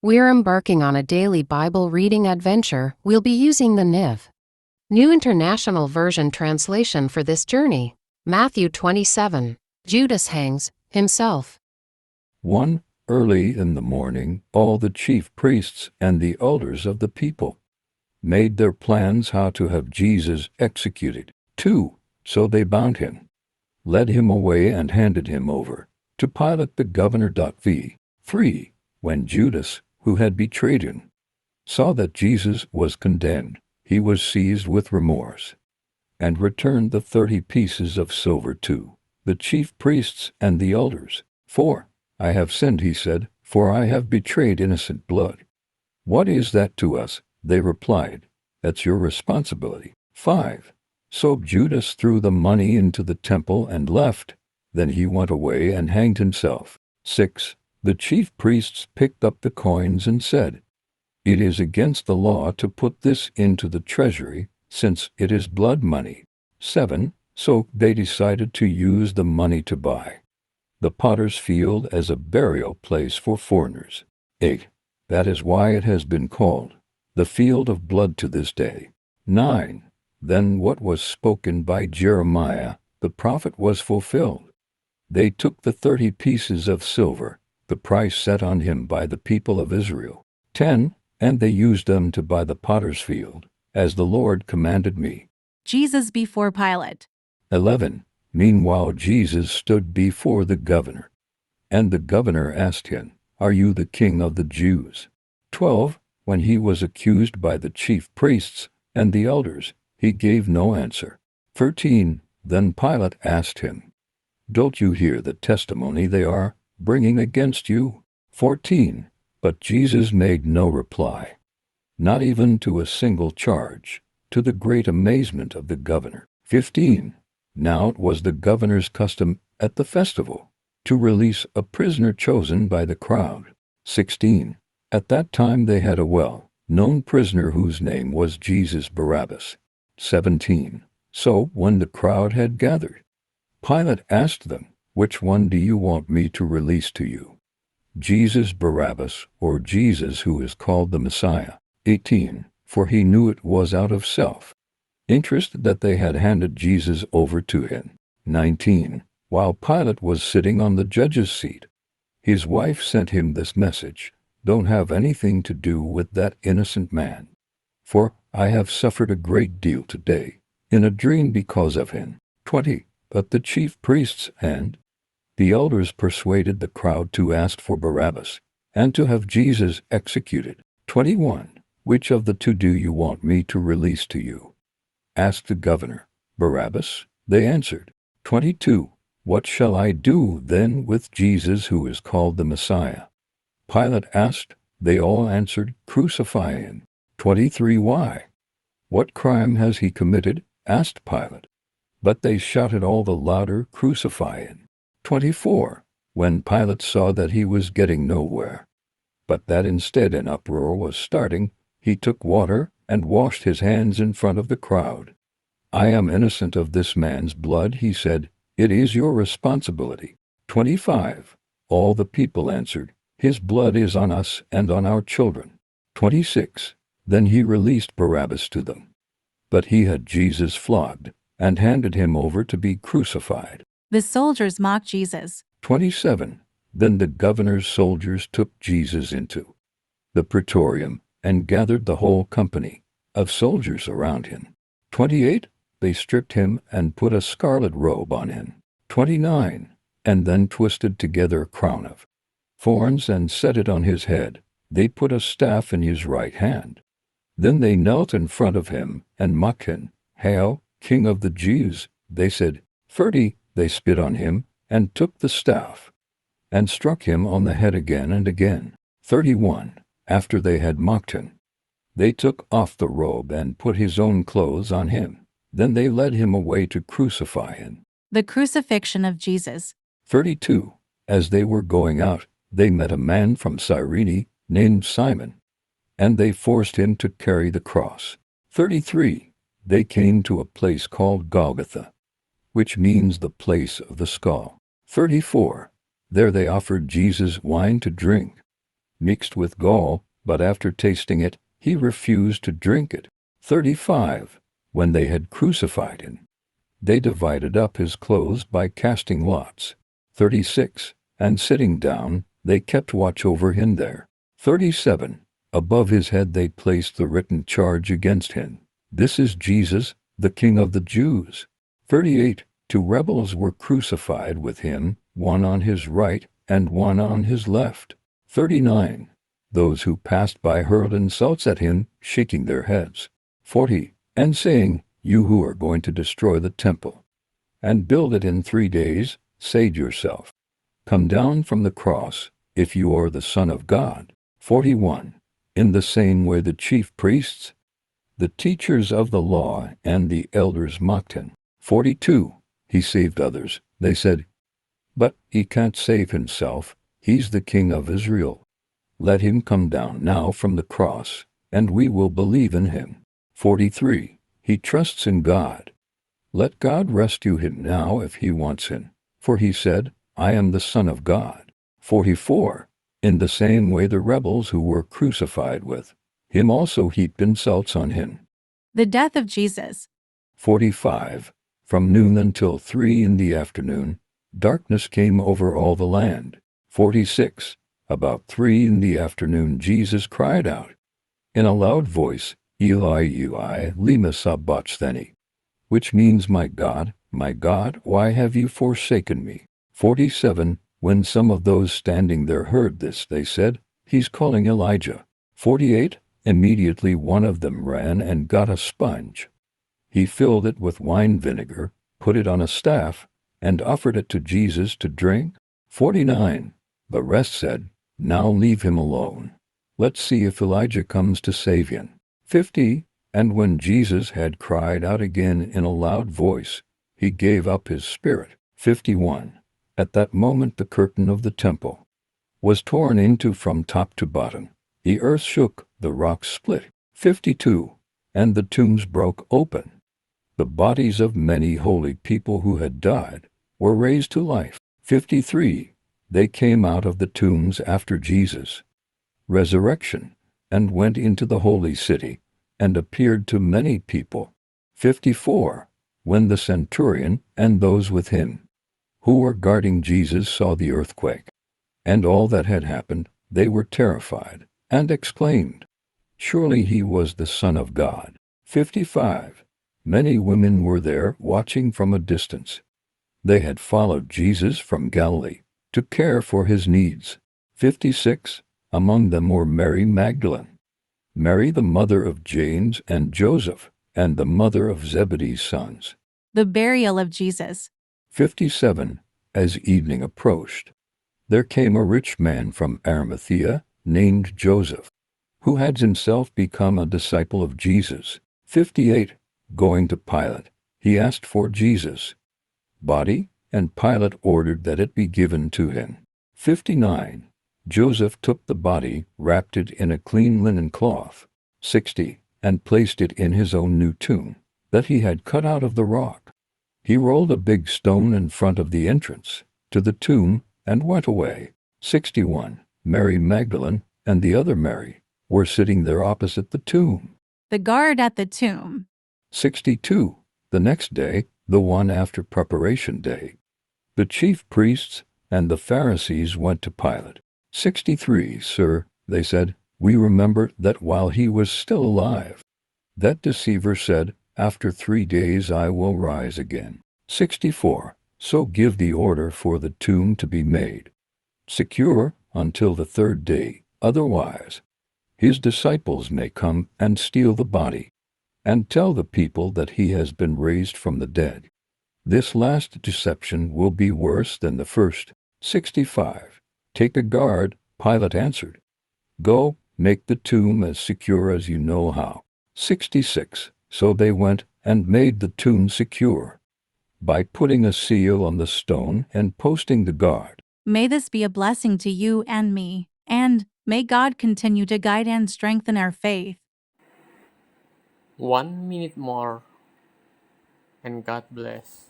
We're embarking on a daily Bible reading adventure. We'll be using the New International Version translation for this journey. Matthew 27. Judas hangs himself. 1. Early in the morning, all the chief priests and the elders of the people made their plans how to have Jesus executed. 2. So they bound him, led him away and handed him over to Pilate the governor. 3. When Judas, who had betrayed him, saw that Jesus was condemned, he was seized with remorse, and returned the 30 pieces of silver to the chief priests and the elders. 4. I have sinned, he said, for I have betrayed innocent blood. What is that to us? They replied. That's your responsibility. 5. So Judas threw the money into the temple and left. Then he went away and hanged himself. 6. The chief priests picked up the coins and said, "It is against the law to put this into the treasury, since it is blood money." 7. So they decided to use the money to buy the potter's field as a burial place for foreigners. 8. That is why it has been called the field of blood to this day. 9. Then what was spoken by Jeremiah the prophet was fulfilled. They took the 30 pieces of silver, the price set on him by the people of Israel. 10. And they used them to buy the potter's field, as the Lord commanded me. Jesus before Pilate. 11. Meanwhile Jesus stood before the governor, and the governor asked him, "Are you the king of the Jews?" 12. When he was accused by the chief priests and the elders, he gave no answer. 13. Then Pilate asked him, "Don't you hear the testimony they are bringing against you?" 14. But Jesus made no reply, not even to a single charge, to the great amazement of the governor. 15. Now it was the governor's custom at the festival to release a prisoner chosen by the crowd. 16. At that time they had a well-known prisoner whose name was Jesus Barabbas. 17. So when the crowd had gathered, Pilate asked them, "Which one do you want me to release to you? Jesus Barabbas, or Jesus who is called the Messiah?" 18. For he knew it was out of self-interest that they had handed Jesus over to him. 19. While Pilate was sitting on the judge's seat, his wife sent him this message, "Don't have anything to do with that innocent man, for I have suffered a great deal today in a dream because of him." 20. But the chief priests and the elders persuaded the crowd to ask for Barabbas and to have Jesus executed. 21. Which of the two do you want me to release to you?" asked the governor. "Barabbas," they answered. 22. What shall I do then with Jesus who is called the Messiah?" Pilate asked. They all answered, "Crucify him." 23. Why? What crime has he committed? Asked Pilate. But they shouted all the louder, "Crucify him." 24. When Pilate saw that he was getting nowhere, but that instead an uproar was starting, he took water and washed his hands in front of the crowd. "I am innocent of this man's blood," he said. "It is your responsibility." 25. All the people answered, "His blood is on us and on our children." 26. Then he released Barabbas to them, but he had Jesus flogged and handed him over to be crucified. The soldiers mocked Jesus. 27. Then the governor's soldiers took Jesus into the praetorium and gathered the whole company of soldiers around him. 28. They stripped him and put a scarlet robe on him. 29. And then twisted together a crown of thorns and set it on his head. They put a staff in his right hand. Then they knelt in front of him and mocked him. "Hail, King of the Jews," they said. 30. They spit on him and took the staff and struck him on the head again and again. 31. After they had mocked him, they took off the robe and put his own clothes on him. Then they led him away to crucify him. The crucifixion of Jesus. 32. As they were going out, they met a man from Cyrene named Simon, and they forced him to carry the cross. 33. They came to a place called Golgotha, which means the place of the skull. 34. There they offered Jesus wine to drink, mixed with gall, but after tasting it, he refused to drink it. 35. When they had crucified him, they divided up his clothes by casting lots. 36. And sitting down, they kept watch over him there. 37. Above his head they placed the written charge against him. This is Jesus, the King of the Jews. 38. 2 rebels were crucified with him, one on his right and one on his left. 39. Those who passed by hurled insults at him, shaking their heads. 40. And saying, You who are going to destroy the temple and build it in 3 days, say to yourself, Come down from the cross, if you are the Son of God. 41. In the same way the chief priests, the teachers of the law, and the elders mocked him. 42. He saved others. They said, But he can't save himself. He's the King of Israel. Let him come down now from the cross, and we will believe in him. 43. He trusts in God. Let God rescue him now if he wants him. For he said, I am the Son of God. 44. In the same way the rebels who were crucified with him also heaped insults on him. The death of Jesus. 45. From noon until 3 in the afternoon, darkness came over all the land. 46. About 3 in the afternoon Jesus cried out in a loud voice, Eli, Eli, lema sabachthani, which means, my God, why have you forsaken me? 47. When some of those standing there heard this, they said, He's calling Elijah. 48. Immediately one of them ran and got a sponge. He filled it with wine vinegar, put it on a staff, and offered it to Jesus to drink. 49. The rest said, Now leave him alone. Let's see if Elijah comes to save him. 50. And when Jesus had cried out again in a loud voice, he gave up his spirit. 51. At that moment the curtain of the temple was torn into from top to bottom. The earth shook, the rocks split. 52. And the tombs broke open. The bodies of many holy people who had died were raised to life. 53. They came out of the tombs after Jesus' resurrection and went into the holy city and appeared to many people. 54. When the centurion and those with him who were guarding Jesus saw the earthquake and all that had happened, they were terrified and exclaimed, Surely he was the Son of God. 55. Many women were there watching from a distance. They had followed Jesus from Galilee to care for his needs. 56. Among them were Mary Magdalene, Mary the mother of James and Joseph, and the mother of Zebedee's sons. The burial of Jesus. 57. As evening approached, there came a rich man from Arimathea named Joseph, who had himself become a disciple of Jesus. 58. Going to Pilate, he asked for Jesus' body, and Pilate ordered that it be given to him. 59. Joseph took the body, wrapped it in a clean linen cloth. 60. And placed it in his own new tomb that he had cut out of the rock. He rolled a big stone in front of the entrance to the tomb and went away. 61. Mary Magdalene and the other Mary were sitting there opposite the tomb. The guard at the tomb. 62. The next day, the one after preparation day, the chief priests and the Pharisees went to Pilate. 63. Sir, they said, we remember that while he was still alive, that deceiver said, After 3 days I will rise again. 64. So give the order for the tomb to be made secure until the 3rd day, otherwise his disciples may come and steal the body and tell the people that he has been raised from the dead. This last deception will be worse than the first. 65. Take a guard, Pilate answered. Go, make the tomb as secure as you know how. 66. So they went and made the tomb secure by putting a seal on the stone and posting the guard. May this be a blessing to you and me, and may God continue to guide and strengthen our faith. 1 minute more, and God bless.